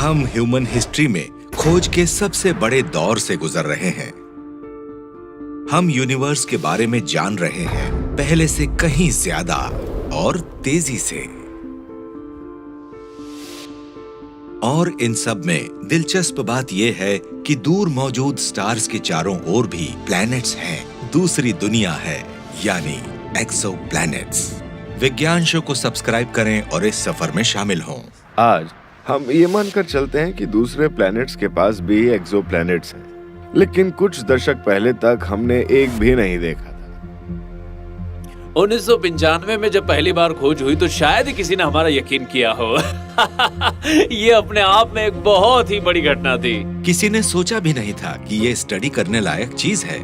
हम human history में खोज के सबसे बड़े दौर से गुजर रहे हैं। हम यूनिवर्स के बारे में जान रहे हैं पहले से कहीं ज्यादा और तेजी से। और इन सब में दिलचस्प बात यह है कि दूर मौजूद स्टार्स के चारों ओर भी प्लैनेट्स हैं, दूसरी दुनिया है, यानी एक्सोप्लैनेट्स। विज्ञान शो को सब्सक्राइब करें और इस सफर में शामिल हों। आज हम ये मानकर चलते हैं कि दूसरे प्लैनेट्स के पास भी एक्सोप्लैनेट्स हैं, लेकिन कुछ दशक पहले तक हमने एक भी नहीं देखा था। 1995 में जब पहली बार खोज हुई तो शायद ही किसी ने हमारा यकीन किया हो। ये अपने आप में एक बहुत ही बड़ी घटना थी। किसी ने सोचा भी नहीं था कि ये स्टडी करने लायक चीज है।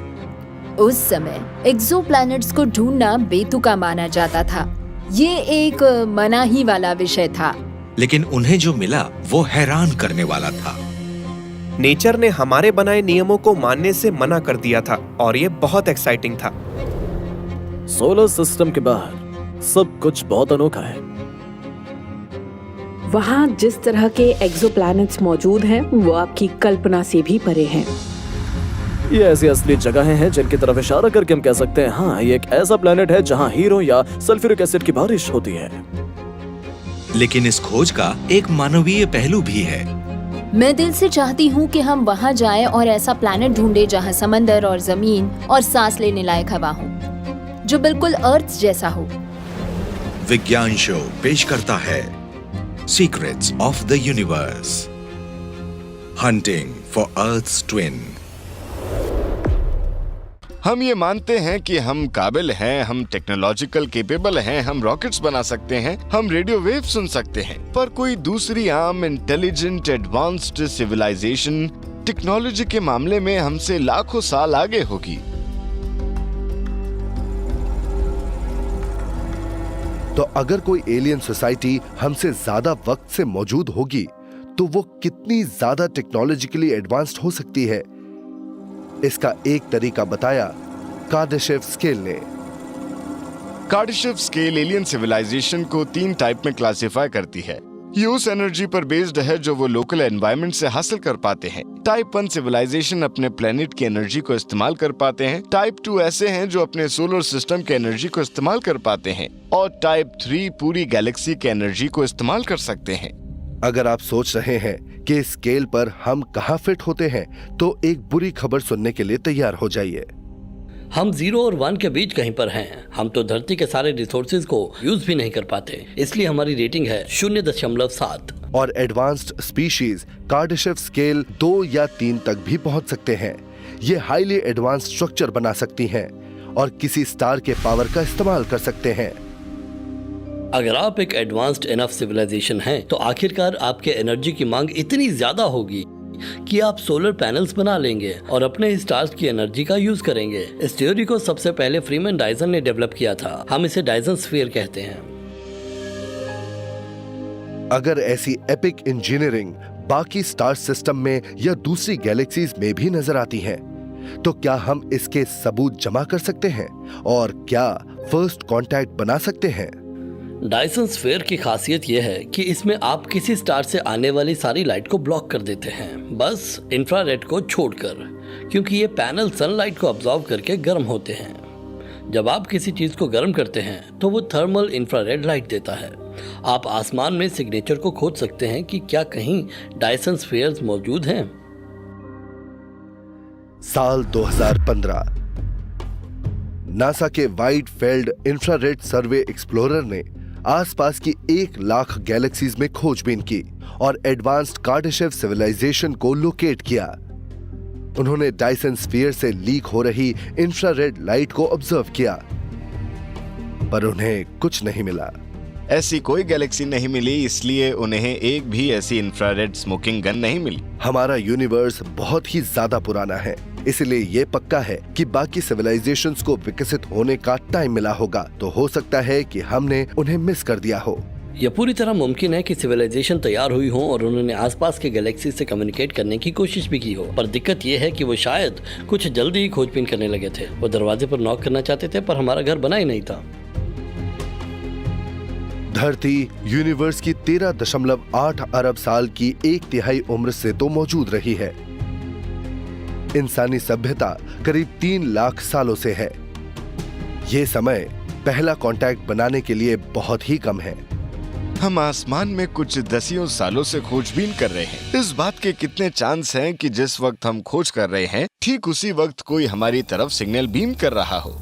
उस समय एक्सोप्लैनेट्स को ढूंढना बेतुका माना जाता था। ये एक मनाही वाला विषय था, लेकिन उन्हें जो मिला वो हैरान करने वाला था। नेचर ने हमारे बनाए नियमों को मानने से मना कर दिया था और ये बहुत एक्साइटिंग था। सोलर सिस्टम के बाहर सब कुछ बहुत अनोखा है। वहाँ जिस तरह के एक्सोप्लैनेट्स मौजूद हैं, वो आपकी कल्पना से भी परे हैं। ये ऐसी असली जगहें हैं जिनकी तरफ इशारा करके हम कह सकते हैं, हाँ, ये एक ऐसा प्लेनेट है जहाँ हीरो या सल्फ्यूरिक एसिड की बारिश होती है। लेकिन इस खोज का एक मानवीय पहलू भी है। मैं दिल से चाहती हूँ कि हम वहाँ जाएं और ऐसा प्लैनेट ढूंढे जहाँ समंदर और जमीन और सांस लेने लायक हवा हो, जो बिल्कुल अर्थ जैसा हो। विज्ञान शो पेश करता है secrets of the universe, hunting for earth's twin. हम ये मानते हैं कि हम काबिल हैं, हम टेक्नोलॉजिकल केपेबल हैं, हम रॉकेट्स बना सकते हैं, हम रेडियो वेव सुन सकते हैं, पर कोई दूसरी आम इंटेलिजेंट एडवांस्ड सिविलाइजेशन टेक्नोलॉजी के मामले में हमसे लाखों साल आगे होगी। तो अगर कोई एलियन सोसाइटी हमसे ज्यादा वक्त से मौजूद होगी, तो वो कितनी ज्यादा टेक्नोलॉजिकली एडवांस्ड हो सकती है? इसका एक तरीका बताया कार्डाशेव स्केल ने। कार्डाशेव स्केल एलियन सिविलाइजेशन को 3 टाइप में क्लासिफाई करती है। ये उस एनर्जी पर बेस्ड है जो वो लोकल एनवायरनमेंट से हासिल कर पाते हैं। टाइप 1 सिविलाइजेशन अपने प्लेनेट की एनर्जी को इस्तेमाल कर पाते हैं। टाइप 2 ऐसे हैं जो अपने सोलर सिस्टम के एनर्जी को इस्तेमाल कर पाते हैं, और टाइप 3 पूरी गैलेक्सी के एनर्जी को इस्तेमाल कर सकते हैं। अगर आप सोच रहे हैं कि इस स्केल पर हम कहाँ फिट होते हैं, तो एक बुरी खबर सुनने के लिए तैयार हो जाइए। हम 0 और 1 के बीच कहीं पर हैं। हम तो धरती के सारे रिसोर्सेज को यूज भी नहीं कर पाते, इसलिए हमारी रेटिंग है 0.7। और एडवांस्ड स्पीशीज कार्डाशेव स्केल 2 या 3 तक भी पहुंच सकते हैं। ये हाईली एडवांस्ड स्ट्रक्चर बना सकती हैं और किसी स्टार के पावर का इस्तेमाल कर सकते हैं। अगर आप एक एडवांस्ड इनफ सिविलाइजेशन हैं, तो आखिरकार आपके एनर्जी की मांग इतनी ज्यादा होगी कि आप सोलर पैनल्स बना लेंगे और अपने स्टार्स की एनर्जी का यूज करेंगे। इस थ्योरी को सबसे पहले फ्रीमैन डायसन ने डेवलप किया था। हम इसे डायसन स्फीयर कहते हैं। अगर ऐसी एपिक इंजीनियरिंग बाकी स्टार सिस्टम में या दूसरी गैलेक्सीज में भी नजर आती है, तो क्या हम इसके सबूत जमा कर सकते हैं और क्या फर्स्ट कांटेक्ट बना सकते हैं? डायसन स्फीयर की खासियत यह है कि इसमें आप किसी स्टार से आने वाली सारी लाइट को ब्लॉक कर देते हैं, बस इंफ्रारेड को छोड़कर, क्योंकि ये पैनल सनलाइट को अब्सॉर्ब करके गर्म होते हैं। जब आप किसी चीज को गर्म करते हैं तो वो थर्मल इंफ्रारेड लाइट देता है। आप आसमान में सिग्नेचर को खोज सकते हैं कि क्या कहीं डायसन स्फीयर्स मौजूद हैं। साल 2015 नासा के वाइड फील्ड इंफ्रारेड सर्वे एक्सप्लोरर ने आसपास की 1 लाख गैलेक्सीज में खोजबीन की और एडवांस्ड कार्डाशेव सिविलाइजेशन को लोकेट किया। उन्होंने डायसन स्फीयर से लीक हो रही इंफ्रारेड लाइट को ऑब्जर्व किया, पर उन्हें कुछ नहीं मिला। ऐसी कोई गैलेक्सी नहीं मिली, इसलिए उन्हें एक भी ऐसी इंफ्रारेड स्मोकिंग गन नहीं मिली। हमारा यूनिवर्स बहुत ही ज्यादा पुराना है, इसलिए ये पक्का है कि बाकी सिविलाइजेशंस को विकसित होने का टाइम मिला होगा। तो हो सकता है कि हमने उन्हें मिस कर दिया हो। यह पूरी तरह मुमकिन है कि सिविलाइजेशन तैयार हुई हो और उन्होंने आसपास के गैलेक्सी से कम्युनिकेट करने की कोशिश भी की हो, पर दिक्कत यह है कि वो शायद कुछ जल्दी ही खोजबीन करने लगे थे। वो दरवाजे पर नॉक करना चाहते थे, पर हमारा घर बना ही नहीं था। धरती यूनिवर्स की 13.8 अरब साल की 1/3 उम्र से तो मौजूद रही है। इंसानी सभ्यता करीब 3 लाख सालों से है। ये समय पहला कांटेक्ट बनाने के लिए बहुत ही कम है। हम आसमान में कुछ दसियों सालों से खोजबीन कर रहे हैं। इस बात के कितने चांस हैं कि जिस वक्त हम खोज कर रहे हैं ठीक उसी वक्त कोई हमारी तरफ सिग्नल बीम कर रहा हो।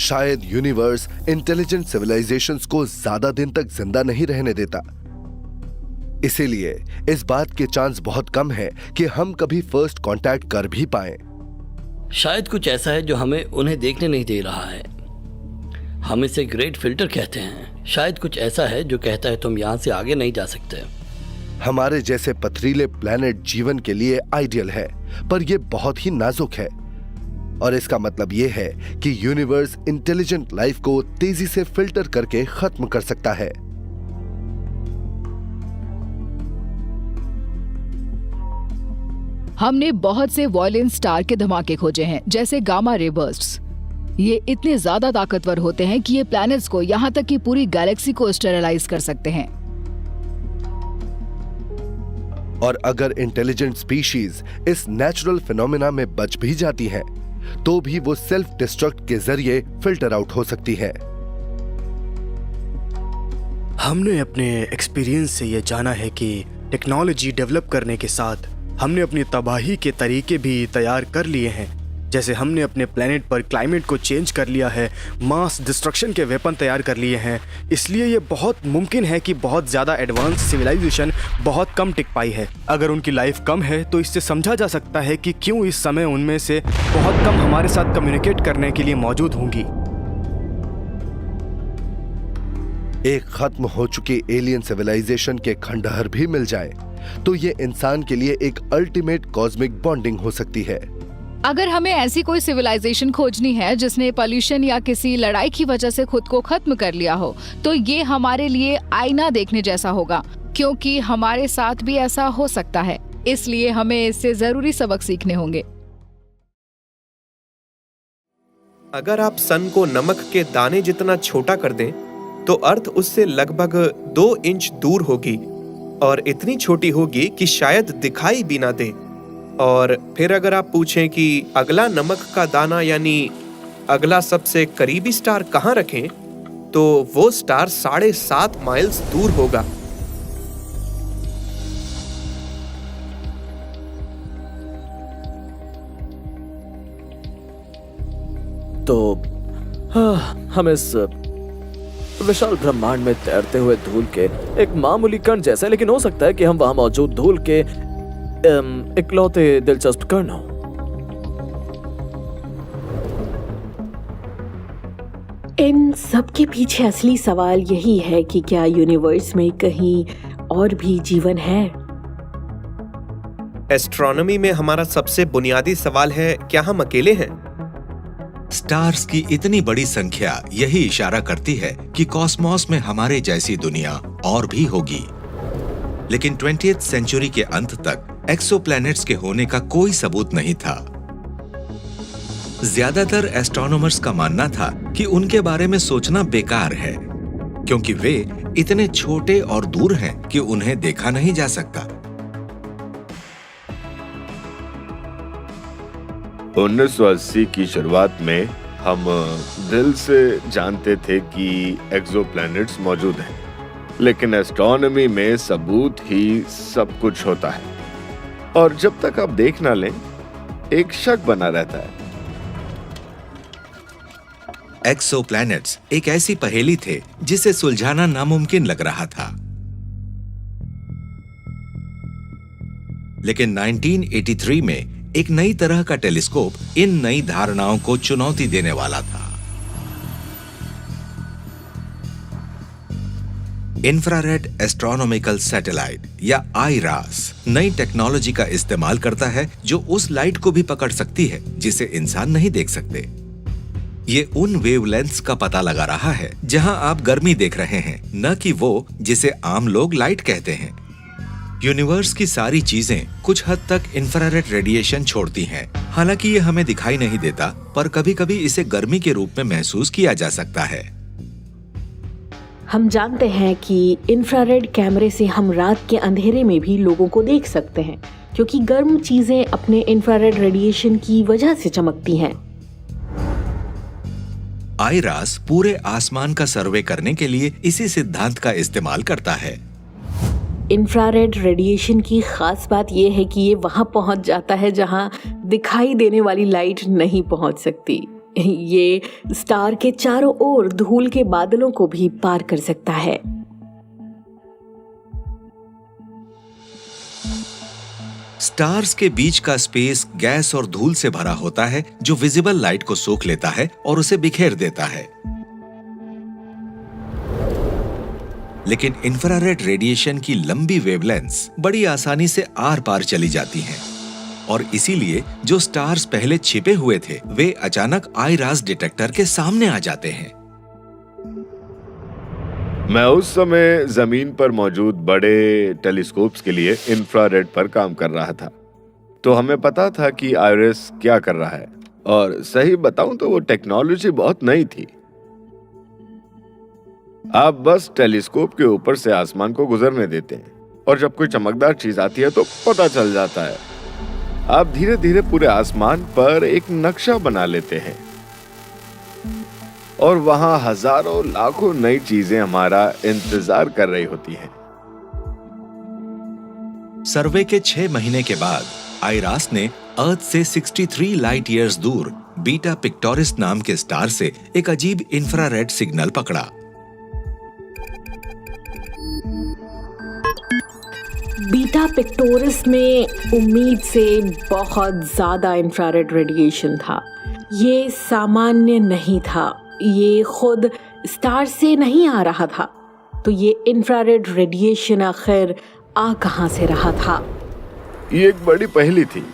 शायद यूनिवर्स इंटेलिजेंट सिविलाइजेशंस को ज्यादा दिन तक जिंदा नहीं रहने देता, इसीलिए इस बात के चांस बहुत कम है कि हम कभी फर्स्ट कांटेक्ट कर भी पाएं। शायद कुछ ऐसा है जो हमें उन्हें देखने नहीं दे रहा है। हम इसे ग्रेट फिल्टर कहते हैं। शायद कुछ ऐसा है जो कहता है तुम यहाँ से आगे नहीं जा सकते। हमारे जैसे पथरीले प्लैनेट जीवन के लिए आइडियल है, पर यह बहुत ही नाजुक है। और इसका मतलब यह है कि यूनिवर्स इंटेलिजेंट लाइफ को तेजी से फिल्टर करके खत्म कर सकता है। हमने बहुत से वॉयलेंट स्टार के धमाके खोजे हैं, जैसे गामा रे बर्स्ट्स। ये इतने ज्यादा ताकतवर होते हैं कि ये प्लैनेट्स को यहाँ तक कि पूरी गैलेक्सी को स्टेरलाइज कर सकते हैं। और अगर इंटेलिजेंट स्पीशीज इस नेचुरल फिनोमेना में बच भी जाती हैं, तो भी वो सेल्फ डिस्ट्रक्ट के जरिए फिल्टर आउट हो सकती है। हमने अपने एक्सपीरियंस से ये जाना है कि टेक्नोलॉजी डेवलप करने के साथ हमने अपनी तबाही के तरीके भी तैयार कर लिए हैं। जैसे हमने अपने प्लेनेट पर क्लाइमेट को चेंज कर लिया है, मास डिस्ट्रक्शन के वेपन तैयार कर लिए हैं। इसलिए ये बहुत मुमकिन है कि बहुत ज़्यादा एडवांस सिविलाइजेशन बहुत कम टिक पाई है। अगर उनकी लाइफ कम है तो इससे समझा जा सकता है कि क्यों इस समय उनमें से बहुत कम हमारे साथ कम्युनिकेट करने के लिए मौजूद होंगी। एक खत्म हो चुकी एलियन सिविलाइजेशन के खंडहर भी मिल जाए तो ये इंसान के लिए एक अल्टीमेट कॉस्मिक बॉन्डिंग हो सकती है। अगर हमें ऐसी कोई सिविलाइजेशन खोजनी है जिसने पॉल्यूशन या किसी लड़ाई की वजह से खुद को खत्म कर लिया हो, तो ये हमारे लिए आईना देखने जैसा होगा, क्योंकि हमारे साथ भी ऐसा हो सकता है। इसलिए हमें इससे जरूरी सबक सीखने होंगे। अगर आप सन को नमक के दाने जितना छोटा कर दें, तो अर्थ उससे लगभग 2 इंच दूर होगी और इतनी छोटी होगी कि शायद दिखाई भी ना दे। और फिर अगर आप पूछें कि अगला नमक का दाना यानी अगला सबसे करीबी स्टार कहाँ रखें, तो वो स्टार 7.5 माइल्स दूर होगा। तो हम इस विशाल ब्रह्मांड में तैरते हुए धूल के एक मामूली कण जैसे, लेकिन हो सकता है कि हम वहां मौजूद धूल के इकलौते दिलचस्प कण हो। इन सब के पीछे असली सवाल यही है कि क्या यूनिवर्स में कहीं और भी जीवन है? एस्ट्रोनॉमी में हमारा सबसे बुनियादी सवाल है, क्या हम अकेले हैं? स्टार्स की इतनी बड़ी संख्या यही इशारा करती है कि कॉस्मोस में हमारे जैसी दुनिया और भी होगी। लेकिन 20th सेंचुरी के अंत तक एक्सोप्लैनेट्स के होने का कोई सबूत नहीं था। ज्यादातर एस्ट्रोनॉमर्स का मानना था कि उनके बारे में सोचना बेकार है, क्योंकि वे इतने छोटे और दूर हैं कि उन्हें देखा नहीं जा सकता। 1980 की शुरुआत में हम दिल से जानते थे कि एक्सोप्लैनेट्स मौजूद हैं, लेकिन एस्ट्रोनॉमी में सबूत ही सब कुछ होता है और जब तक आप देख ना लें एक शक बना रहता है। एक्सोप्लैनेट्स एक ऐसी पहेली थे जिसे सुलझाना नामुमकिन लग रहा था। लेकिन 1983 में एक नई तरह का टेलीस्कोप इन नई धारणाओं को चुनौती देने वाला था। इंफ्रारेड एस्ट्रोनॉमिकल सैटेलाइट या आईरास नई टेक्नोलॉजी का इस्तेमाल करता है जो उस लाइट को भी पकड़ सकती है जिसे इंसान नहीं देख सकते। ये उन वेवलेंथ्स का पता लगा रहा है जहां आप गर्मी देख रहे हैं, न कि वो जिसे आम लोग लाइट कहते हैं। यूनिवर्स की सारी चीजें कुछ हद तक इंफ्रारेड रेडिएशन छोड़ती हैं। हालांकि ये हमें दिखाई नहीं देता, पर कभी-कभी इसे गर्मी के रूप में महसूस किया जा सकता है। हम जानते हैं कि इंफ्रारेड कैमरे से हम रात के अंधेरे में भी लोगों को देख सकते हैं, क्योंकि गर्म चीजें अपने इंफ्रारेड रेडिएशन की वजह से चमकती हैं। आईरास पूरे आसमान का सर्वे करने के लिए इसी सिद्धांत का इस्तेमाल करता है। इंफ्रारेड रेडिएशन की खास बात यह है कि ये वहां पहुंच जाता है जहां दिखाई देने वाली लाइट नहीं पहुंच सकती। ये स्टार के चारों ओर धूल के बादलों को भी पार कर सकता है। स्टार्स के बीच का स्पेस गैस और धूल से भरा होता है, जो विजिबल लाइट को सोख लेता है और उसे बिखेर देता है। लेकिन इंफ्रारेड रेडिएशन की लंबी वेवलेंथ्स बड़ी आसानी से आर पार चली जाती हैं, और इसीलिए जो स्टार्स पहले छिपे हुए थे वे अचानक आईरास डिटेक्टर के सामने आ जाते हैं। मैं उस समय जमीन पर मौजूद बड़े टेलीस्कोप्स के लिए इंफ्रारेड पर काम कर रहा था, तो हमें पता था कि आईरिस क्या कर रहा है, और सही बताऊं तो वो टेक्नोलॉजी बहुत नई थी। आप बस टेलीस्कोप के ऊपर से आसमान को गुजरने देते हैं, और जब कोई चमकदार चीज आती है तो पता चल जाता है। आप धीरे धीरे पूरे आसमान पर एक नक्शा बना लेते हैं, और वहां हजारों लाखों नई चीजें हमारा इंतजार कर रही होती हैं। सर्वे के 6 महीने के बाद आईरास ने अर्थ से 63 लाइट ईयर्स दूर बीटा पिक्टोरिस नाम के स्टार से एक अजीब इंफ्रारेड सिग्नल पकड़ा। बीटा पिक्टोरिस में उम्मीद से बहुत ज्यादा इंफ्रारेड रेडिएशन था। ये सामान्य नहीं था, ये खुद स्टार से नहीं आ रहा था, तो ये इंफ्रारेड रेडिएशन आखिर आ कहां से रहा था? ये एक बड़ी पहेली थी।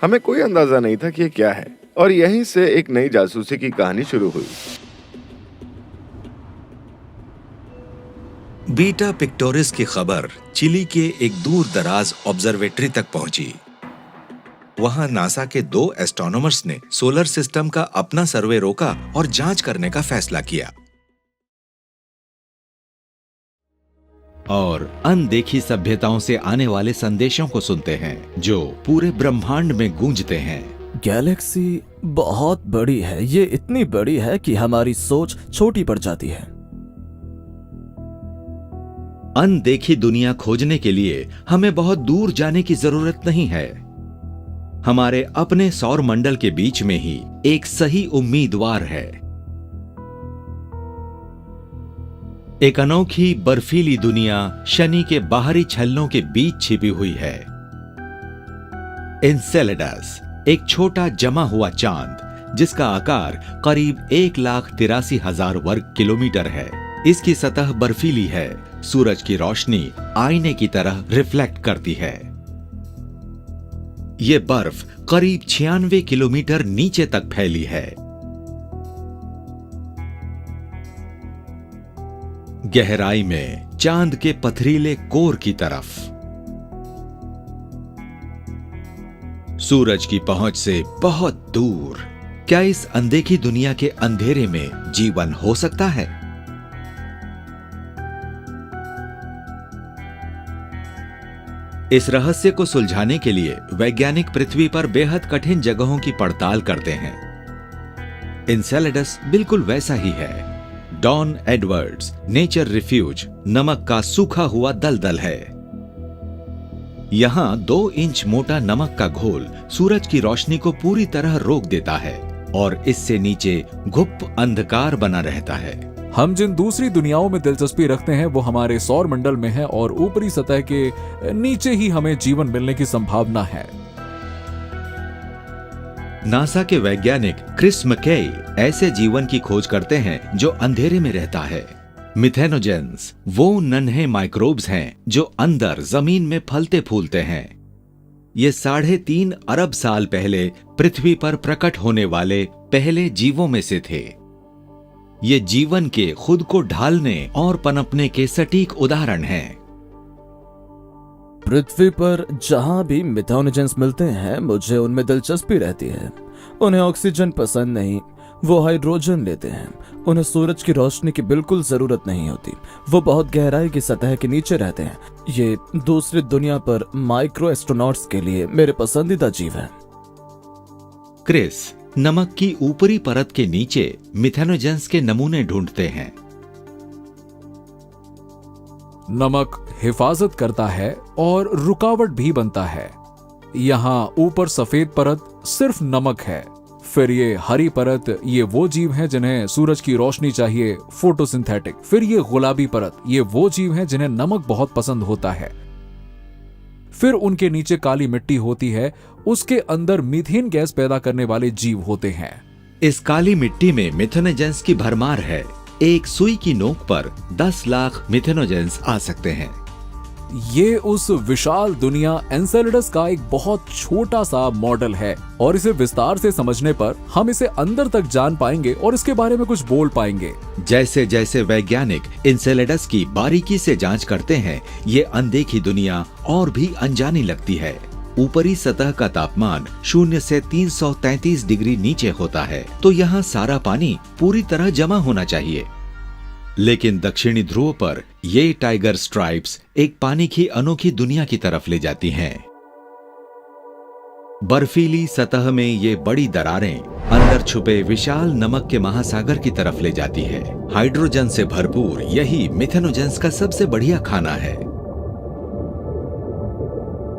हमें कोई अंदाजा नहीं था कि ये क्या है, और यहीं से एक नई जासूसी की कहानी शुरू हुई। बीटा पिक्टोरिस की खबर चिली के एक दूर दराज ऑब्जर्वेटरी तक पहुंची। वहां नासा के 2 एस्ट्रोनॉमर्स ने सोलर सिस्टम का अपना सर्वे रोका और जांच करने का फैसला किया। और अनदेखी सभ्यताओं से आने वाले संदेशों को सुनते हैं जो पूरे ब्रह्मांड में गूंजते हैं। गैलेक्सी बहुत बड़ी है, ये इतनी बड़ी है कि हमारी सोच छोटी पड़ जाती है। अनदेखी दुनिया खोजने के लिए हमें बहुत दूर जाने की जरूरत नहीं है। हमारे अपने सौर मंडल के बीच में ही एक सही उम्मीदवार है। एक अनोखी बर्फीली दुनिया शनि के बाहरी छल्लों के बीच छिपी हुई है। एनसेलेडस एक छोटा जमा हुआ चांद जिसका आकार करीब 1,83,000 वर्ग किलोमीटर है। इसकी सतह बर्फीली है, सूरज की रोशनी आईने की तरह रिफ्लेक्ट करती है। ये बर्फ करीब 96 किलोमीटर नीचे तक फैली है। गहराई में चांद के पथरीले कोर की तरफ। सूरज की पहुंच से बहुत दूर। क्या इस अनदेखी दुनिया के अंधेरे में जीवन हो सकता है? इस रहस्य को सुलझाने के लिए वैज्ञानिक पृथ्वी पर बेहद कठिन जगहों की पड़ताल करते हैं। एनसेलेडस बिल्कुल वैसा ही है। डॉन एडवर्ड्स नेचर रिफ्यूज नमक का सूखा हुआ दलदल है। यहां 2 इंच मोटा नमक का घोल सूरज की रोशनी को पूरी तरह रोक देता है और इससे नीचे गुप्त अंधकार बना रहता है। हम जिन दूसरी दुनियाओं में दिलचस्पी रखते हैं वो हमारे सौर मंडल में है, और ऊपरी सतह के नीचे ही हमें जीवन मिलने की संभावना है। नासा के वैज्ञानिक क्रिस मैकई ऐसे जीवन की खोज करते हैं जो अंधेरे में रहता है। मिथेनोजेंस वो नन्हे माइक्रोब्स हैं जो अंदर जमीन में फलते फूलते हैं। ये 3.5 अरब साल पहले पृथ्वी पर प्रकट होने वाले पहले जीवों में से थे। ये जीवन के खुद को ढालने और पनपने के सटीक उदाहरण हैं। पृथ्वी पर जहां भी मिथेनोजेंस मिलते हैं मुझे उनमें दिलचस्पी रहती है। उन्हें ऑक्सीजन पसंद नहीं, वो हाइड्रोजन लेते हैं। उन्हें सूरज की रोशनी की बिल्कुल जरूरत नहीं होती। वो बहुत गहराई की सतह के नीचे रहते हैं। ये दूसरी दुनिया पर माइक्रो एस्ट्रोनॉट्स के लिए मेरे पसंदीदा जीव हैं। क्रिस नमक की ऊपरी परत के नीचे मिथेनोजेंस के नमूने ढूंढते हैं। नमक हिफाजत करता है और रुकावट भी बनता है। यहाँ ऊपर सफेद परत सिर्फ नमक है। फिर ये हरी परत, ये वो जीव हैं जिन्हें सूरज की रोशनी चाहिए, फोटोसिंथेटिक। फिर ये गुलाबी परत, ये वो जीव हैं जिन्हें नमक बहुत पसंद होता है। फिर उनके नीचे काली मिट्टी होती है, उसके अंदर मीथेन गैस पैदा करने वाले जीव होते हैं। इस काली मिट्टी में मिथेनोजेंस की भरमार है। एक सुई की नोक पर 10 लाख मिथेनोजेंस आ सकते हैं। ये उस विशाल दुनिया एन्सेलेडस का एक बहुत छोटा सा मॉडल है और इसे विस्तार से समझने पर हम इसे अंदर तक जान पाएंगे और इसके बारे में कुछ बोल पाएंगे। जैसे जैसे वैज्ञानिक एन्सेलेडस की बारीकी से जांच करते हैं, ये अनदेखी दुनिया और भी अनजानी लगती है। ऊपरी सतह का तापमान 0 से 333 डिग्री नीचे होता है, तो यहाँ सारा पानी पूरी तरह जमा होना चाहिए। लेकिन दक्षिणी ध्रुव पर ये टाइगर स्ट्राइप्स एक पानी की अनोखी दुनिया की तरफ ले जाती हैं। बर्फीली सतह में ये बड़ी दरारें अंदर छुपे विशाल नमक के महासागर की तरफ ले जाती है। हाइड्रोजन से भरपूर यही मिथेनोजेंस का सबसे बढ़िया खाना है।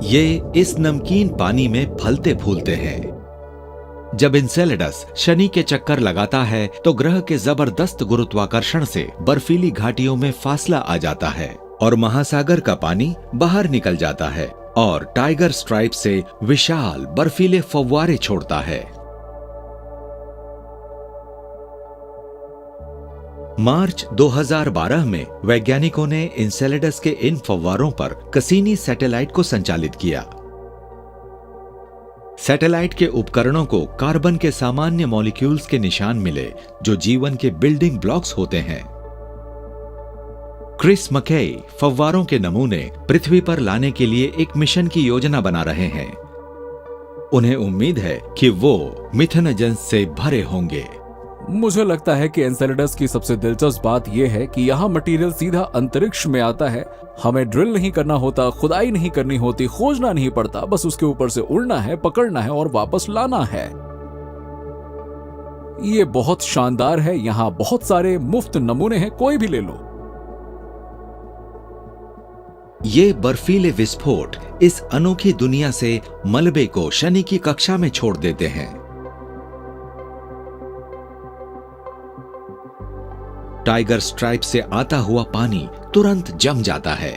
ये इस नमकीन पानी में फलते फूलते हैं। जब एन्सेलेडस शनि के चक्कर लगाता है तो ग्रह के जबरदस्त गुरुत्वाकर्षण से बर्फीली घाटियों में फासला आ जाता है और महासागर का पानी बाहर निकल जाता है और टाइगर स्ट्राइप से विशाल बर्फीले फव्वारे छोड़ता है। मार्च 2012 में वैज्ञानिकों ने एन्सेलेडस के इन फव्वारों पर कसीनी सैटेलाइट को संचालित किया। सैटेलाइट के उपकरणों को कार्बन के सामान्य मॉलिक्यूल्स के निशान मिले जो जीवन के बिल्डिंग ब्लॉक्स होते हैं। क्रिस मकई फव्वारों के नमूने पृथ्वी पर लाने के लिए एक मिशन की योजना बना रहे हैं। उन्हें उम्मीद है कि वो मिथेनोजेंस से भरे होंगे। मुझे लगता है कि एन्सेलेडस की सबसे दिलचस्प बात यह है कि यहाँ मटेरियल सीधा अंतरिक्ष में आता है। हमें ड्रिल नहीं करना होता, खुदाई नहीं करनी होती, खोजना नहीं पड़ता, बस उसके ऊपर से उड़ना है, पकड़ना है और वापस लाना है। ये बहुत शानदार है। यहाँ बहुत सारे मुफ्त नमूने हैं, कोई भी ले लो। ये बर्फीले विस्फोट इस अनोखी दुनिया से मलबे को शनि की कक्षा में छोड़ देते हैं। टाइगर स्ट्राइप से आता हुआ पानी तुरंत जम जाता है।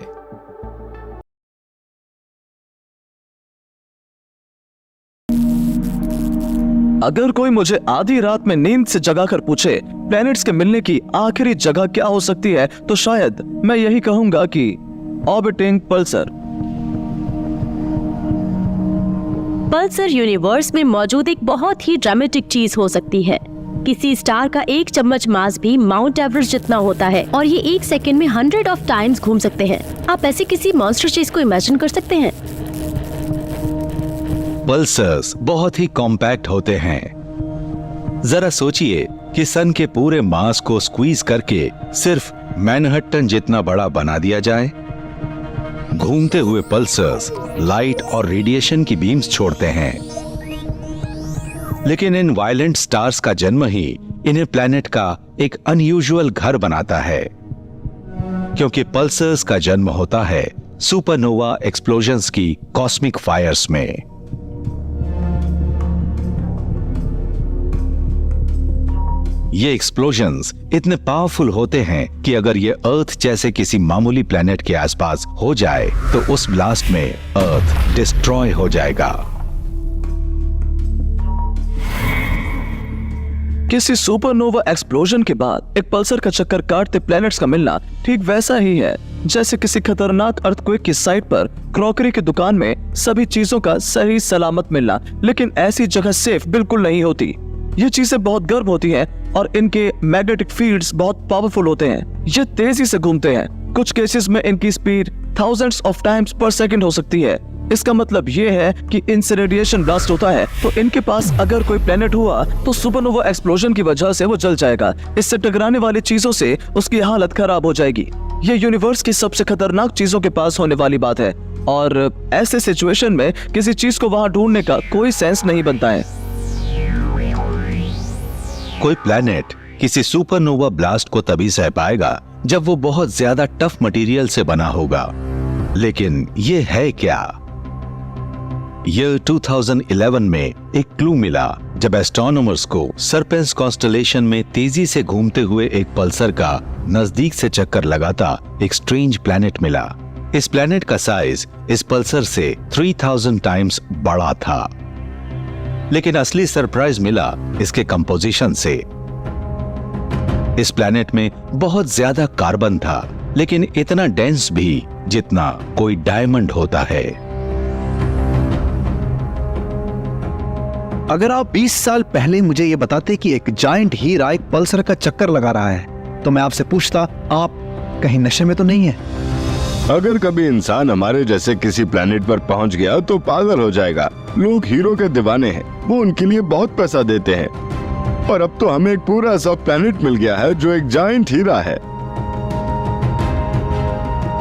अगर कोई मुझे आधी रात में नींद से जगाकर पूछे प्लैनेट्स के मिलने की आखिरी जगह क्या हो सकती है, तो शायद मैं यही कहूंगा कि ऑर्बिटिंग पल्सर। पल्सर यूनिवर्स में मौजूद एक बहुत ही ड्रामेटिक चीज हो सकती है। किसी स्टार का एक चम्मच मास भी माउंट एवरेस्ट जितना होता है और ये एक सेकंड में 100 ऑफ टाइम्स घूम सकते हैं। आप ऐसे किसी मॉन्स्टर चीज को इमेजिन कर सकते हैं? पल्सर्स बहुत ही कॉम्पैक्ट होते हैं। जरा सोचिए कि सन के पूरे मास को स्क्वीज करके सिर्फ मैनहट्टन जितना बड़ा बना दिया जाए। घूमते हुए पल्सर्स लाइट और रेडिएशन की बीम्स छोड़ते हैं, लेकिन इन वायलेंट स्टार्स का जन्म ही इन्हें प्लैनेट का एक अनयूजुअल घर बनाता है, क्योंकि पल्सर्स का जन्म होता है सुपरनोवा एक्सप्लोजन्स की कॉस्मिक फायर्स में। ये एक्सप्लोजन्स इतने पावरफुल होते हैं कि अगर ये अर्थ जैसे किसी मामूली प्लैनेट के आसपास हो जाए तो उस ब्लास्ट में अर्थ डिस्ट्रॉय हो जाएगा। किसी सुपरनोवा एक्सप्लोजन के बाद एक पल्सर का चक्कर काटते प्लैनेट्स का मिलना ठीक वैसा ही है जैसे किसी खतरनाक अर्थक्वेक की साइट पर क्रॉकरी की दुकान में सभी चीजों का सही सलामत मिलना, लेकिन ऐसी जगह सेफ बिल्कुल नहीं होती। ये चीजें बहुत गर्म होती हैं और इनके मैग्नेटिक फील्ड्स बहुत पावरफुल होते हैं। ये तेजी से घूमते हैं। कुछ केसेस में इनकी स्पीड थाउजेंड्स ऑफ टाइम्स पर सेकंड हो सकती है। इसका मतलब ये है कि इनसे रेडिएशन ब्लास्ट होता है, तो इनके पास अगर कोई प्लेनेट हुआ तो सुपरनोवा एक्सप्लोजन की वजह से वो जल जाएगा। इससे टकराने वाली चीजों से उसकी हालत खराब हो जाएगी। ये यूनिवर्स की सबसे खतरनाक चीजों के पास होने वाली बात है, और ऐसे सिचुएशन में किसी चीज को वहां ढूंढने का कोई सेंस नहीं बनता है। कोई प्लेनेट किसी सुपरनोवा ब्लास्ट को तभी सह पाएगा जब वो बहुत ज्यादा टफ मटेरियल से बना होगा। लेकिन ये है क्या? ईयर 2011 में एक क्लू मिला जब एस्ट्रोनॉमर्स को सर्पेंस कॉन्स्टलेशन में तेजी से घूमते हुए एक पल्सर का नजदीक से चक्कर लगाता एक स्ट्रेंज प्लैनेट मिला। इस प्लैनेट का साइज इस पल्सर से 3000 टाइम्स बड़ा था। लेकिन असली सरप्राइज मिला इसके कंपोजिशन से। इस प्लैनेट में बहुत ज्यादा कार्बन था, लेकिन इतना डेंस भी जितना कोई डायमंड होता है। अगर आप 20 साल पहले मुझे ये बताते कि एक जायंट हीरा एक पल्सर का चक्कर लगा रहा है, तो मैं आपसे पूछता, आप कहीं नशे में तो नहीं है? अगर कभी इंसान हमारे जैसे किसी प्लेनेट पर पहुंच गया तो पागल हो जाएगा। लोग हीरो के दीवाने हैं, वो उनके लिए बहुत पैसा देते हैं। और अब तो हमें एक पूरा सा प्लेनेट मिल गया है जो एक जायंट हीरा है।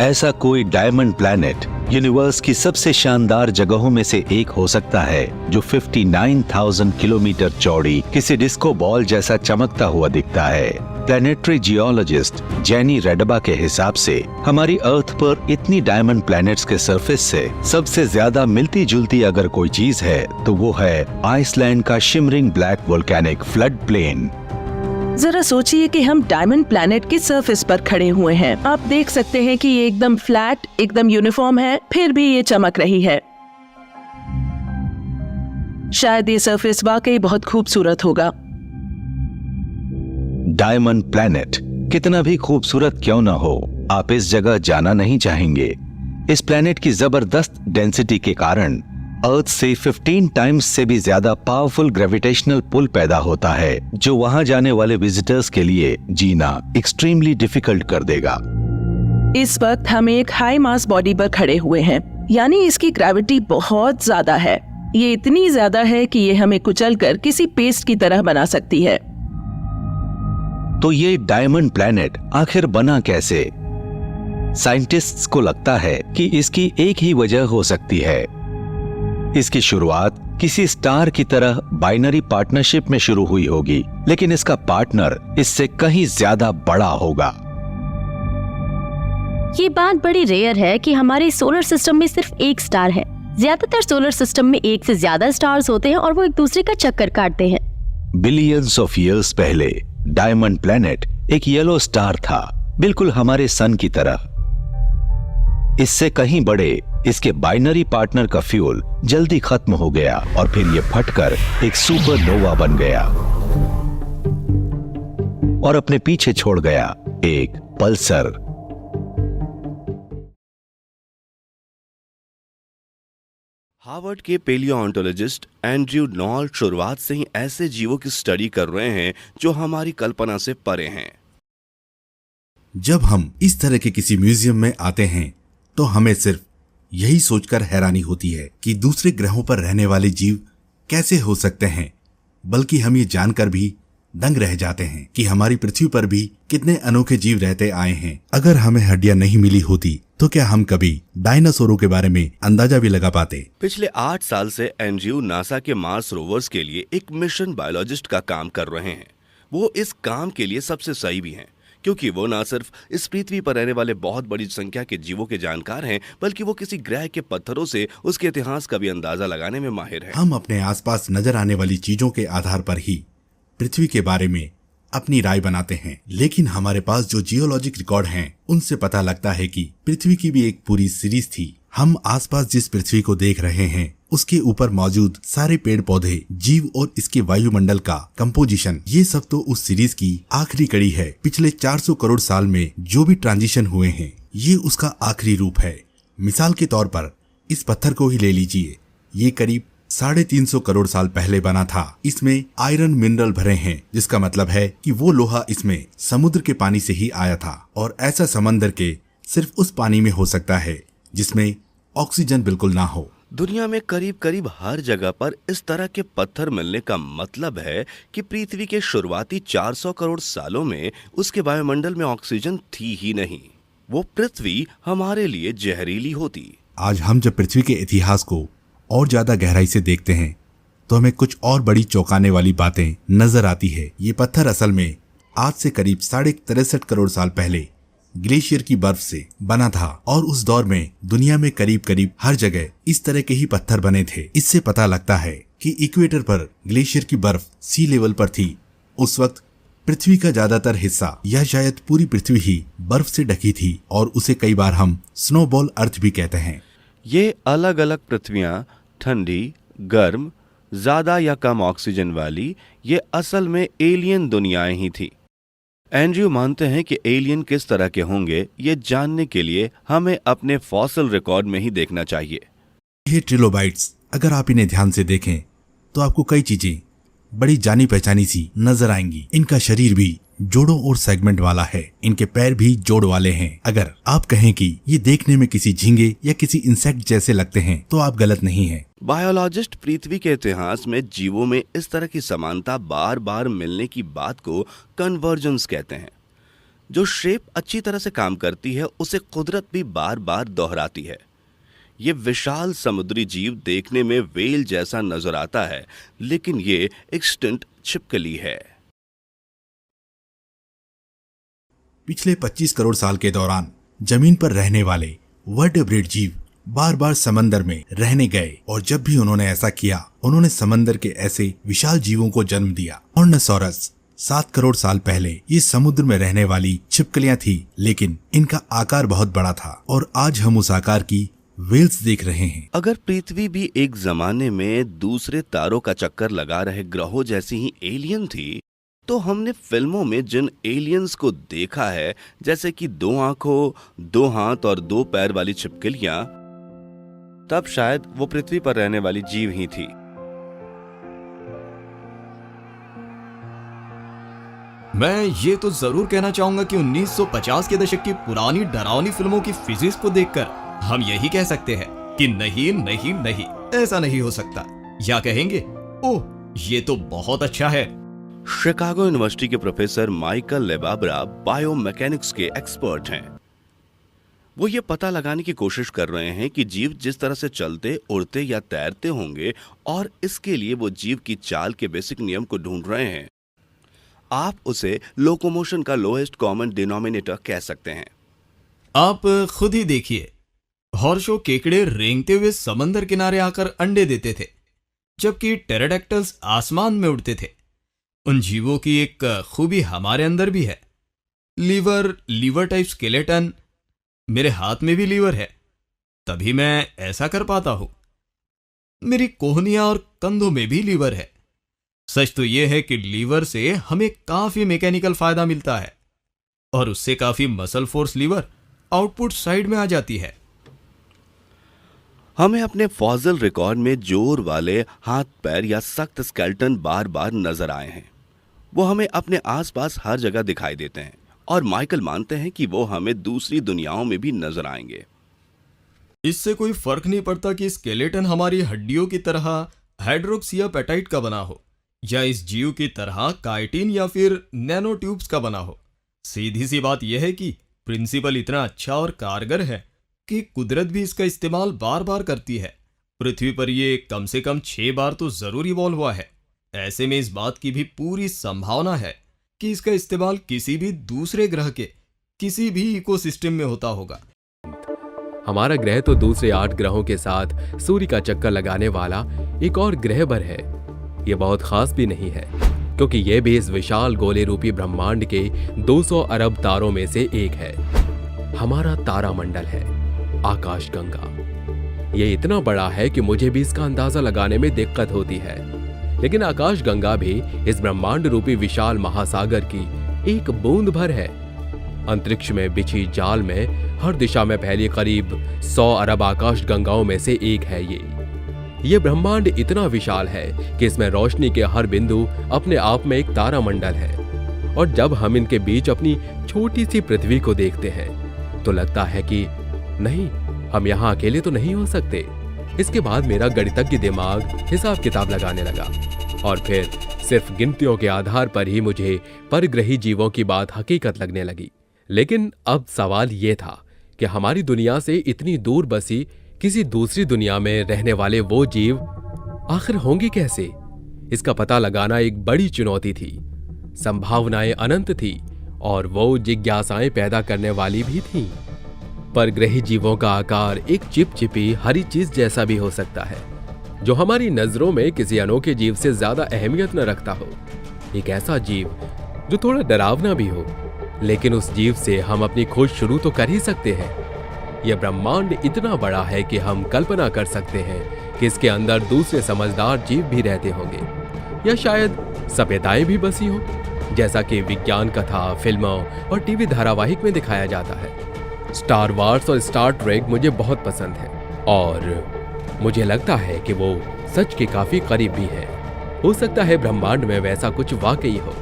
ऐसा कोई डायमंड प्लैनेट यूनिवर्स की सबसे शानदार जगहों में से एक हो सकता है, जो 59,000 किलोमीटर चौड़ी किसी डिस्को बॉल जैसा चमकता हुआ दिखता है। प्लैनेटरी जियोलॉजिस्ट जेनी रेडबा के हिसाब से हमारी अर्थ पर इतनी डायमंड प्लैनेट्स के सरफेस से सबसे ज्यादा मिलती जुलती अगर कोई चीज है तो वो है आइसलैंड का shimmering black volcanic flood plain. जरा सोचिए कि हम डायमंड प्लैनेट के सरफेस पर खड़े हुए हैं। आप देख सकते हैं कि ये एकदम फ्लैट, एकदम यूनिफॉर्म है, फिर भी ये चमक रही है। शायद ये सरफेस वाकई बहुत खूबसूरत होगा। डायमंड प्लैनेट कितना भी खूबसूरत क्यों न हो, आप इस जगह जाना नहीं चाहेंगे। इस प्लैनेट की जबरदस्त डेंसिटी के कारण अर्थ से 15 टाइम्स से भी ज्यादा पावरफुल ग्रेविटेशनल पुल पैदा होता है, जो वहां जाने वाले विजिटर्स के लिए जीना एक्सट्रीमली डिफिकल्ट कर देगा। इस वक्त हम एक हाई मास बॉडी पर खड़े हुए हैं, यानी इसकी ग्रेविटी बहुत ज्यादा है। ये इतनी ज्यादा है कि ये हमें कुचलकर किसी पेस्ट की तरह बना सकती है। तो ये डायमंड प्लैनेट आखिर बना कैसे? साइंटिस्ट्स को लगता है कि इसकी एक ही वजह हो सकती है। इसकी शुरुआत किसी स्टार की तरह बाइनरी पार्टनरशिप में शुरू हुई होगी, लेकिन इसका पार्टनर इससे कहीं ज्यादा बड़ा होगा। ये बात बड़ी रेयर है कि हमारे सोलर सिस्टम में सिर्फ एक स्टार है। ज्यादातर सोलर सिस्टम में एक से ज्यादा स्टार्स होते हैं और वो एक दूसरे का चक्कर काटते हैं। बिलियंस ऑफ ईयर्स पहले डायमंड प्लैनेट एक येलो स्टार था, बिल्कुल हमारे सन की तरह। इससे कहीं बड़े इसके बाइनरी पार्टनर का फ्यूल जल्दी खत्म हो गया और फिर ये फटकर एक सुपरनोवा बन गया और अपने पीछे छोड़ गया एक पल्सर। हार्वर्ड के पेलियोन्टोलॉजिस्ट एंड्रयू नॉल्ट शुरुआत से ही ऐसे जीवों की स्टडी कर रहे हैं जो हमारी कल्पना से परे हैं। जब हम इस तरह के किसी म्यूजियम में आते हैं तो हमें सिर्फ यही सोचकर हैरानी होती है कि दूसरे ग्रहों पर रहने वाले जीव कैसे हो सकते हैं, बल्कि हम ये जानकर भी दंग रह जाते हैं कि हमारी पृथ्वी पर भी कितने अनोखे जीव रहते आए हैं। अगर हमें हड्डियां नहीं मिली होती तो क्या हम कभी डायनासोरों के बारे में अंदाजा भी लगा पाते? पिछले 8 साल से एंड्रयू नासा के मार्स रोवर्स के लिए एक मिशन बायोलॉजिस्ट का काम कर रहे हैं। वो इस काम के लिए सबसे सही भी हैं, क्योंकि वो न सिर्फ इस पृथ्वी पर रहने वाले बहुत बड़ी संख्या के जीवों के जानकार हैं, बल्कि वो किसी ग्रह के पत्थरों से उसके इतिहास का भी अंदाजा लगाने में माहिर हैं। हम अपने आसपास नजर आने वाली चीजों के आधार पर ही पृथ्वी के बारे में अपनी राय बनाते हैं, लेकिन हमारे पास जो जियोलॉजिक रिकॉर्ड हैं, उनसे पता लगता है कि पृथ्वी की भी एक पूरी सीरीज थी। हम आसपास जिस पृथ्वी को देख रहे हैं उसके ऊपर मौजूद सारे पेड़ पौधे, जीव और इसके वायुमंडल का कंपोजिशन, ये सब तो उस सीरीज की आखिरी कड़ी है। पिछले 400 करोड़ साल में जो भी ट्रांजिशन हुए हैं, ये उसका आखिरी रूप है। मिसाल के तौर पर इस पत्थर को ही ले लीजिए, ये करीब 350 करोड़ साल पहले बना था। इसमें आयरन मिनरल भरे हैं, जिसका मतलब है कि वो लोहा इसमें समुद्र के पानी से ही आया था, और ऐसा समंदर के सिर्फ उस पानी में हो सकता है जिसमें ऑक्सीजन बिल्कुल ना हो। दुनिया में करीब करीब हर जगह पर इस तरह के पत्थर मिलने का मतलब है कि पृथ्वी के शुरुआती 400 करोड़ सालों में उसके वायुमंडल में ऑक्सीजन थी ही नहीं। वो पृथ्वी हमारे लिए जहरीली होती। आज हम जब पृथ्वी के इतिहास को और ज्यादा गहराई से देखते हैं तो हमें कुछ और बड़ी चौंकाने वाली बातें नजर आती है। ये पत्थर असल में आज से करीब 63.5 करोड़ साल पहले ग्लेशियर की बर्फ से बना था और उस दौर में दुनिया में करीब करीब हर जगह इस तरह के ही पत्थर बने थे। इससे पता लगता है कि इक्वेटर पर ग्लेशियर की बर्फ सी लेवल पर थी। उस वक्त पृथ्वी का ज्यादातर हिस्सा या शायद पूरी पृथ्वी ही बर्फ से ढकी थी और उसे कई बार हम स्नोबॉल अर्थ भी कहते हैं। ये अलग अलग पृथ्वियां ठंडी, गर्म, ज्यादा या कम ऑक्सीजन वाली, ये असल में एलियन दुनियाएं ही थी। एंड्रयू मानते हैं कि एलियन किस तरह के होंगे ये जानने के लिए हमें अपने फॉसिल रिकॉर्ड में ही देखना चाहिए। ये ट्रिलोबाइट्स, अगर आप इन्हें ध्यान से देखें तो आपको कई चीजें बड़ी जानी पहचानी सी नजर आएंगी। इनका शरीर भी जोड़ों और सेगमेंट वाला है, इनके पैर भी जोड़ वाले हैं। अगर आप कहें कि ये देखने में किसी झींगे या किसी इंसेक्ट जैसे लगते हैं तो आप गलत नहीं हैं। बायोलॉजिस्ट पृथ्वी के इतिहास में जीवों में इस तरह की समानता बार बार मिलने की बात को कन्वर्जेंस कहते हैं। जो शेप अच्छी तरह से काम करती है उसे कुदरत भी बार बार दोहराती है। ये विशाल समुद्री जीव देखने में व्हेल जैसा नजर आता है, लेकिन ये एक्सटिंक्ट छिपकली है। पिछले 25 करोड़ साल के दौरान जमीन पर रहने वाले वर्टेब्रेट जीव बार बार समंदर में रहने गए और जब भी उन्होंने ऐसा किया उन्होंने समंदर के ऐसे विशाल जीवों को जन्म दिया। ऑर्नोसॉरस 7 करोड़ साल पहले ये समुद्र में रहने वाली छिपकलियां थी, लेकिन इनका आकार बहुत बड़ा था और आज हम उस आकार की व्हेल्स देख रहे हैं। अगर पृथ्वी भी एक जमाने में दूसरे तारों का चक्कर लगा रहे ग्रहों जैसी ही एलियन थी, तो हमने फिल्मों में जिन एलियंस को देखा है, जैसे कि 2 आंखों, 2 हाथ और 2 पैर वाली छिपकलियां, तब शायद वो पृथ्वी पर रहने वाली जीव ही थी। मैं ये तो जरूर कहना चाहूंगा कि 1950 के दशक की पुरानी डरावनी फिल्मों की फिजिक्स को देखकर हम यही कह सकते हैं कि नहीं नहीं नहीं, ऐसा नहीं हो सकता। या कहेंगे ओह ये तो बहुत अच्छा है। शिकागो यूनिवर्सिटी के प्रोफेसर माइकल लेबाब्रा बायोमैकेनिक्स के एक्सपर्ट हैं। वो ये पता लगाने की कोशिश कर रहे हैं कि जीव जिस तरह से चलते, उड़ते या तैरते होंगे और इसके लिए वो जीव की चाल के बेसिक नियम को ढूंढ रहे हैं। आप उसे लोकोमोशन का लोएस्ट कॉमन डिनोमिनेटर कह सकते हैं। आप खुद ही देखिए, हॉर्शो केकड़े रेंगते हुए समंदर किनारे आकर अंडे देते थे, जबकि टेराडैक्टल्स आसमान में उड़ते थे। उन जीवों की एक खूबी हमारे अंदर भी है। लीवर टाइप स्केलेटन, मेरे हाथ में भी लीवर है, तभी मैं ऐसा कर पाता हूं। मेरी कोहनियां और कंधों में भी लीवर है। सच तो यह है कि लीवर से हमें काफी मैकेनिकल फायदा मिलता है और उससे काफी muscle force lever output side में आ जाती है। हमें अपने फॉसिल रिकॉर्ड में जोर वाले हाथ पैर या सख्त स्केलेटन बार बार नजर आए हैं। वो हमें अपने आसपास हर जगह दिखाई देते हैं और माइकल मानते हैं कि वो हमें दूसरी दुनियाओं में भी नजर आएंगे। इससे कोई फर्क नहीं पड़ता कि स्केलेटन हमारी हड्डियों की तरह हाइड्रोक्सियापेटाइट का बना हो या इस जीव की तरह काइटिन या फिर नैनो ट्यूब्स का बना हो। सीधी सी बात यह है कि प्रिंसिपल इतना अच्छा और कारगर है कि कुदरत भी इसका इस्तेमाल बार बार करती है। पृथ्वी पर ये कम से कम 6 बार तो जरूर इवॉल्व हुआ है। ऐसे में इस बात की भी पूरी संभावना है कि इसका इस्तेमाल किसी भी दूसरे ग्रह के किसी भी इकोसिस्टम में होता होगा। हमारा ग्रह तो दूसरे 8 ग्रहों के साथ सूर्य का चक्कर लगाने वाला एक और ग्रह पर है। ये बहुत खास भी नहीं है क्योंकि यह भी इस विशाल गोले रूपी ब्रह्मांड के 200 अरब तारों में से एक है। हमारा तारामंडल है आकाशगंगा। ये इतना बड़ा है कि मुझे भी इसका अंदाजा लगाने में दिक्कत होती है, लेकिन आकाशगंगा भी इस ब्रह्मांड रूपी विशाल महासागर की एक बूंद भर है। अंतरिक्ष में बिछी जाल में हर दिशा में फैली करीब 100 अरब आकाशगंगाओं में से एक है ये ब्रह्मांड इतना विशाल है कि इसमें रोशनी के हर बिंदु अपने आप में एक तारामंडल है। और जब हम इनके बीच अपनी छोटी सी पृथ्वी को देखते हैं तो लगता है कि नहीं, हम यहाँ अकेले तो नहीं हो सकते। इसके बाद मेरा गणितज्ञ दिमाग हिसाब किताब लगाने लगा और फिर सिर्फ गिनतियों के आधार पर ही मुझे परग्रही जीवों की बात हकीकत लगने लगी। लेकिन अब सवाल ये था कि हमारी दुनिया से इतनी दूर बसी किसी दूसरी दुनिया में रहने वाले वो जीव आखिर होंगे कैसे? इसका पता लगाना एक बड़ी चुनौती थी। संभावनाएं अनंत थी और वो जिज्ञासाएं पैदा करने वाली भी थीं। परग्रही जीवों का आकार एक चिपचिपी हरी चीज जैसा भी हो सकता है, जो हमारी नजरों में किसी अनोखे जीव से ज्यादा अहमियत न रखता हो। एक ऐसा जीव जो थोड़ा डरावना भी हो, लेकिन उस जीव से हम अपनी खोज शुरू तो कर ही सकते हैं। यह ब्रह्मांड इतना बड़ा है कि हम कल्पना कर सकते हैं कि इसके अंदर दूसरे समझदार जीव भी रहते होंगे, या शायद सभ्यताएं भी बसी हो, जैसा कि विज्ञान कथा, फिल्मों और टीवी धारावाहिक में दिखाया जाता है। स्टार वार्स और स्टार ट्रेक मुझे बहुत पसंद है और मुझे लगता है कि वो सच के काफी करीब भी है। हो सकता है ब्रह्मांड में वैसा कुछ वाकई हो,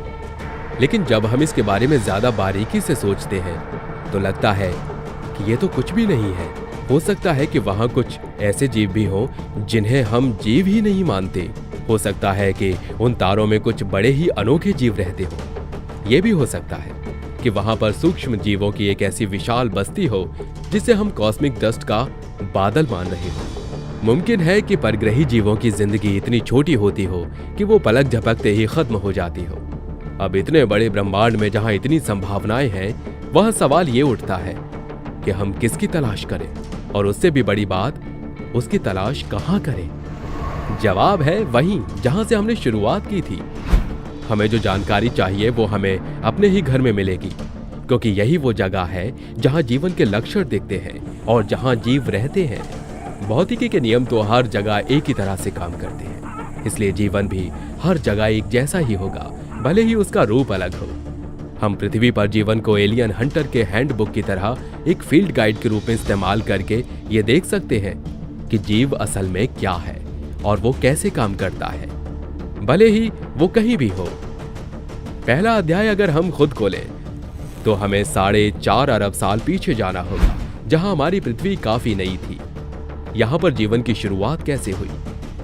लेकिन जब हम इसके बारे में ज्यादा बारीकी से सोचते हैं तो लगता है कि ये तो कुछ भी नहीं है। हो सकता है कि वहां कुछ ऐसे जीव भी हों जिन्हें हम जीव ही नहीं मानते। हो सकता है कि उन तारों में कुछ बड़े ही अनोखे जीव रहते हों। ये भी हो सकता है कि वहां पर सूक्ष्म जीवों की एक ऐसी विशाल बस्ती हो जिसे हम कॉस्मिक डस्ट का बादल मान रहे हो। मुमकिन है कि परग्रही जीवों की जिंदगी इतनी छोटी होती हो कि वो पलक झपकते ही खत्म हो जाती हो। अब इतने बड़े ब्रह्मांड में जहां इतनी संभावनाएं हैं, वह सवाल ये उठता है कि हम किसकी तलाश करें, और उससे भी बड़ी बात, उसकी तलाश कहां करें। जवाब है वहीं जहां से हमने शुरुआत की थी। हमें जो जानकारी चाहिए वो हमें अपने ही घर में मिलेगी, क्योंकि यही वो जगह है जहां जीवन के लक्षण दिखते हैं और जहां जीव रहते हैं। भौतिकी के नियम तो हर जगह एक ही तरह से काम करते हैं, इसलिए जीवन भी हर जगह एक जैसा ही होगा, भले ही उसका रूप अलग हो। हम पृथ्वी पर जीवन को एलियन हंटर के हैंडबुक की तरह एक फील्ड गाइड के रूप में इस्तेमाल करके ये देख सकते हैं कि जीव असल में क्या है और वो कैसे काम करता है, भले ही वो कहीं भी हो। पहला अध्याय अगर हम खुद खोलें तो हमें 4.5 अरब साल पीछे जाना होगा, जहां हमारी पृथ्वी काफी नई थी। यहां पर जीवन की शुरुआत कैसे हुई,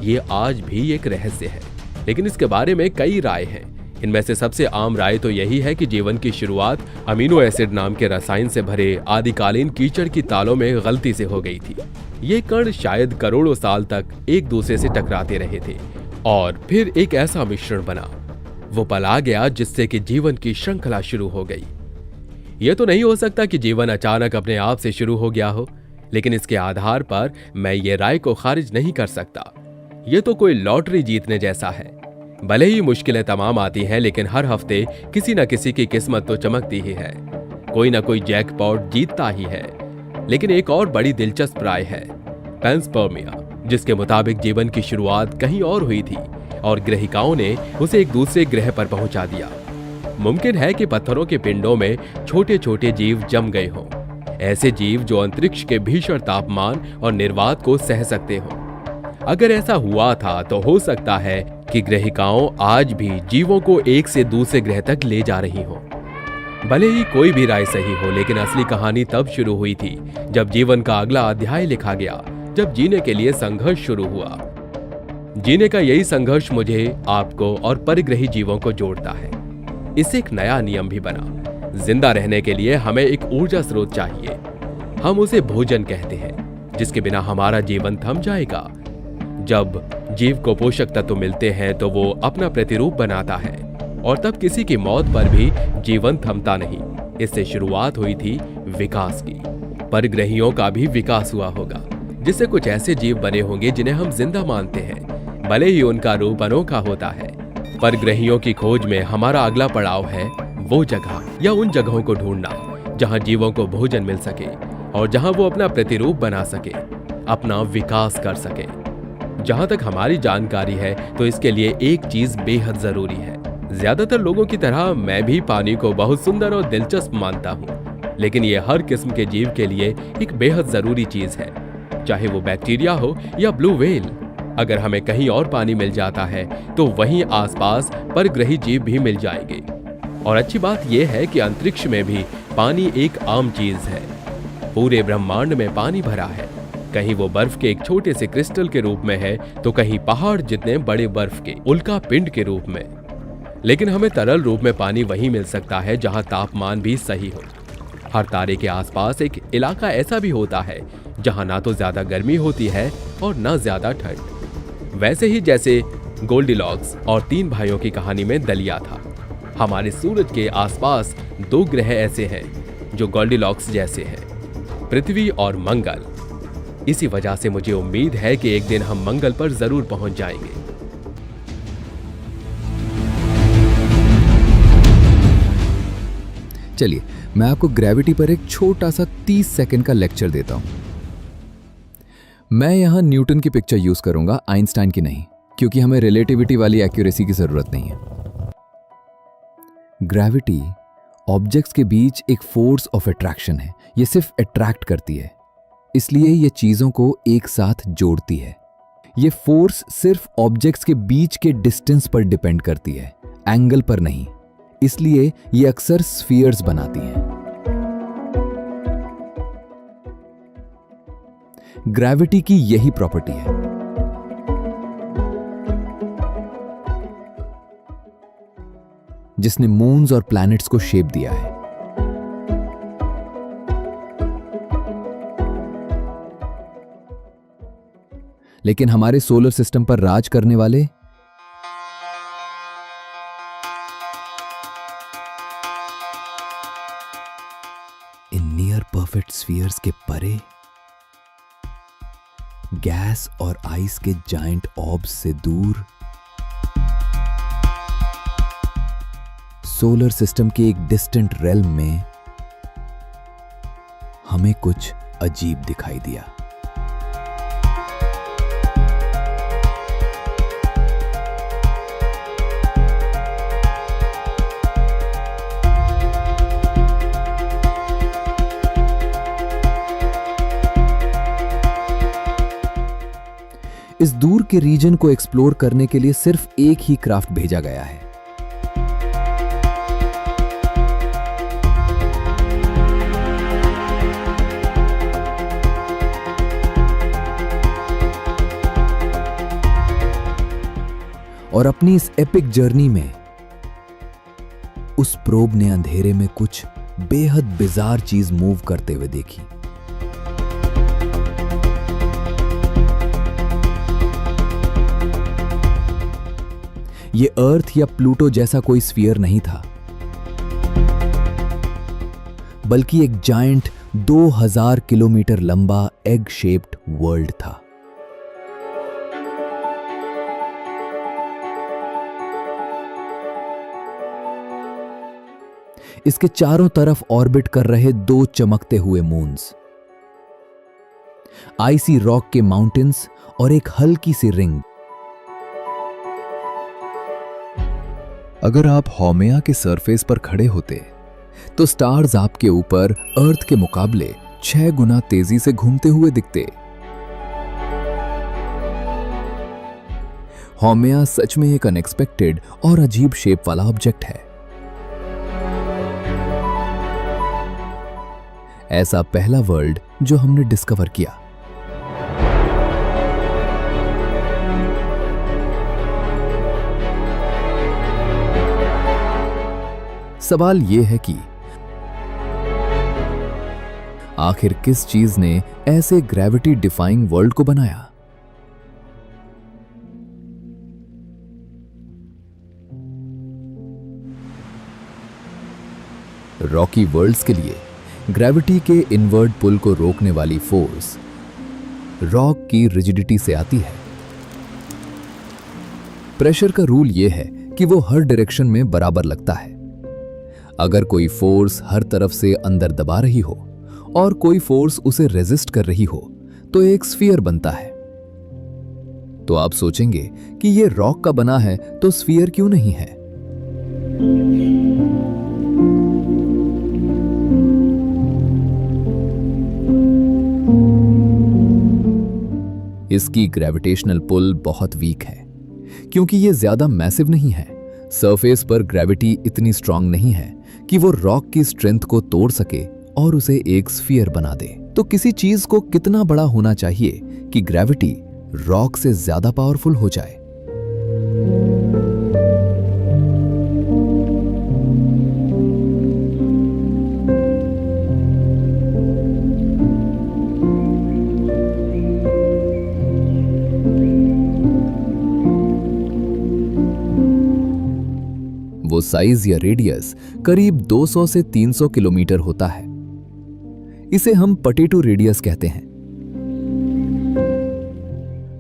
ये आज भी एक रहस्य है, लेकिन इसके बारे में कई राय हैं। इनमें से सबसे आम राय तो यही है कि जीवन की शुरुआत अमीनो एसिड नाम के रसायन से भरे आदिकालीन कीचड़ की तालों में गलती से हो गई थी। ये कण शायद करोड़ों साल तक एक दूसरे से टकराते रहे थे और फिर एक ऐसा मिश्रण बना, वो पल आ गया जिससे कि जीवन की श्रृंखला शुरू हो गई। ये तो नहीं हो सकता कि जीवन अचानक अपने आप से शुरू हो गया हो, लेकिन इसके आधार पर मैं ये राय को खारिज नहीं कर सकता। ये तो कोई लॉटरी जीतने जैसा है। भले ही मुश्किलें तमाम आती हैं, लेकिन हर हफ्ते किसी न किसी की किस्मत तो चमकती ही है, कोई ना कोई जैकपॉट जीतता ही है। लेकिन एक और बड़ी दिलचस्प राय है पैंसपर्मिया, जिसके मुताबिक जीवन की शुरुआत कहीं और हुई थी और ग्रहिकाओं ने उसे एक दूसरे ग्रह पर पहुंचा दिया। मुमकिन है कि पत्थरों के पिंडों में छोटे छोटे जीव जम गए हों, ऐसे जीव जो अंतरिक्ष के भीषण तापमान और निर्वात को सह सकते हों। अगर ऐसा हुआ था तो हो सकता है कि ग्रहिकाओं आज भी जीवों को एक से दूसरे ग्रह तक ले जा रही हों। भले ही कोई भी राय सही हो, लेकिन असली कहानी तब शुरू हुई थी जब जीवन का अगला अध्याय लिखा गया, जब जीने के लिए संघर्ष शुरू हुआ। जीने का यही संघर्ष मुझे, आपको और परिग्रही जीवों को जोड़ता है। इससे एक नया नियम भी बना। जिंदा रहने के लिए हमें एक ऊर्जा स्रोत चाहिए। हम उसे भोजन कहते हैं, जिसके बिना हमारा जीवन थम जाएगा। जब जीव को पोषक तत्व मिलते हैं तो वो अपना प्रतिरूप बनाता है, और तब किसी की मौत पर भी जीवन थमता नहीं। इससे शुरुआत हुई थी विकास की। परग्रहियों का भी विकास हुआ होगा, जिससे कुछ ऐसे जीव बने होंगे जिन्हें हम जिंदा मानते हैं, भले ही उनका रूप अनोखा होता है। परग्रहियों की खोज में हमारा अगला पड़ाव है वो जगह या उन जगहों को ढूंढना जहां जीवों को भोजन मिल सके और जहां वो अपना प्रतिरूप बना सके, अपना विकास कर सके। जहां तक हमारी जानकारी है तो इसके लिए एक चीज बेहद जरूरी है। ज्यादातर लोगों की तरह मैं भी पानी को बहुत सुंदर और दिलचस्प मानता हूँ, लेकिन ये हर किस्म के जीव के लिए एक बेहद जरूरी चीज है, चाहे वो बैक्टीरिया हो या ब्लू व्हेल। अगर हमें कहीं और पानी मिल जाता है तो वहीं आसपास परग्रही जीव भी मिल जाएंगे। और अच्छी बात यह है कि अंतरिक्ष में भी पानी एक आम चीज है। पूरे ब्रह्मांड में पानी भरा है। कहीं वो बर्फ के एक छोटे से क्रिस्टल के रूप में है तो कहीं पहाड़ जितने बड़े बर्फ के उल्का पिंड के रूप में। लेकिन हमें तरल रूप में पानी वहीं मिल सकता है जहां तापमान भी सही हो। हर तारे के आसपास एक इलाका ऐसा भी होता है जहां ना तो ज्यादा गर्मी होती है और ना ज्यादा ठंड। वैसे ही जैसे गोल्डीलॉक्स और 3 भाइयों की कहानी में दलिया था, हमारे सूरज के आसपास 2 ग्रह ऐसे हैं जो गोल्डीलॉक्स जैसे हैं, पृथ्वी और मंगल। इसी वजह से मुझे उम्मीद है कि एक दिन हम मंगल पर जरूर पहुंच जाएंगे। चलिए मैं आपको ग्रेविटी पर एक छोटा सा 30 सेकंड का लेक्चर देता हूं। मैं यहां न्यूटन की पिक्चर यूज करूंगा, आइंस्टाइन की नहीं, क्योंकि हमें रिलेटिविटी वाली एक्यूरेसी की जरूरत नहीं है। ग्रेविटी ऑब्जेक्ट्स के बीच एक फोर्स ऑफ अट्रैक्शन है। ये सिर्फ अट्रैक्ट करती है, इसलिए ये चीजों को एक साथ जोड़ती है। ये फोर्स सिर्फ ऑब्जेक्ट्स के बीच के डिस्टेंस पर डिपेंड करती है, एंगल पर नहीं। इसलिए ये अक्सर स्फीयर्स बनाती हैं। ग्रेविटी की यही प्रॉपर्टी है। जिसने मून्स और प्लैनेट्स को शेप दिया है। लेकिन हमारे सोलर सिस्टम पर राज करने वाले इन नियर परफेक्ट स्फीयर्स के परे गैस और आइस के जाइंट ऑर्ब्स से दूर सोलर सिस्टम के एक डिस्टेंट रेल्म में हमें कुछ अजीब दिखाई दिया। इस दूर के रीजन को एक्सप्लोर करने के लिए सिर्फ एक ही क्राफ्ट भेजा गया है। और अपनी इस एपिक जर्नी में उस प्रोब ने अंधेरे में कुछ बेहद बिजार चीज मूव करते हुए देखी। ये अर्थ या प्लूटो जैसा कोई स्फीयर नहीं था, बल्कि एक जायंट 2000 किलोमीटर लंबा एग शेप्ड वर्ल्ड था। इसके चारों तरफ ऑर्बिट कर रहे 2 चमकते हुए मून्स, आइसी रॉक के माउंटेन्स और एक हल्की सी रिंग। अगर आप हौमेया के सरफेस पर खड़े होते तो स्टार्स आपके ऊपर अर्थ के मुकाबले 6 गुना तेजी से घूमते हुए दिखते। हौमेया सच में एक अनएक्सपेक्टेड और अजीब शेप वाला ऑब्जेक्ट है। ऐसा पहला वर्ल्ड जो हमने डिस्कवर किया। सवाल यह है कि आखिर किस चीज ने ऐसे ग्रेविटी डिफाइंग वर्ल्ड को बनाया? रॉकी वर्ल्ड्स के लिए ग्रेविटी के इनवर्ड पुल को रोकने वाली फोर्स रॉक की रिजिडिटी से आती है। प्रेशर का रूल यह है कि वो हर डायरेक्शन में बराबर लगता है। अगर कोई फोर्स हर तरफ से अंदर दबा रही हो और कोई फोर्स उसे रेजिस्ट कर रही हो तो एक स्फीयर बनता है। तो आप सोचेंगे कि ये रॉक का बना है तो स्फीयर क्यों नहीं है? इसकी ग्रेविटेशनल पुल बहुत वीक है क्योंकि ये ज्यादा मैसिव नहीं है। सरफेस पर ग्रेविटी इतनी स्ट्रांग नहीं है कि वो रॉक की स्ट्रेंथ को तोड़ सके और उसे एक स्फीयर बना दे, तो किसी चीज को कितना बड़ा होना चाहिए कि ग्रेविटी रॉक से ज्यादा पावरफुल हो जाए? वो साइज या रेडियस करीब 200 से 300 किलोमीटर होता है। इसे हम पोटैटो रेडियस कहते हैं।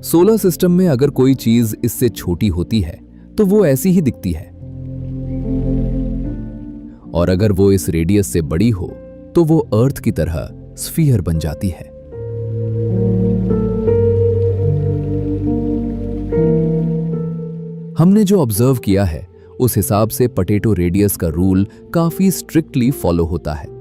सोलर सिस्टम में अगर कोई चीज इससे छोटी होती है तो वो ऐसी ही दिखती है, और अगर वो इस रेडियस से बड़ी हो तो वो अर्थ की तरह स्फीयर बन जाती है। हमने जो ऑब्जर्व किया है उस हिसाब से पोटैटो रेडियस का रूल काफी स्ट्रिक्टली फॉलो होता है।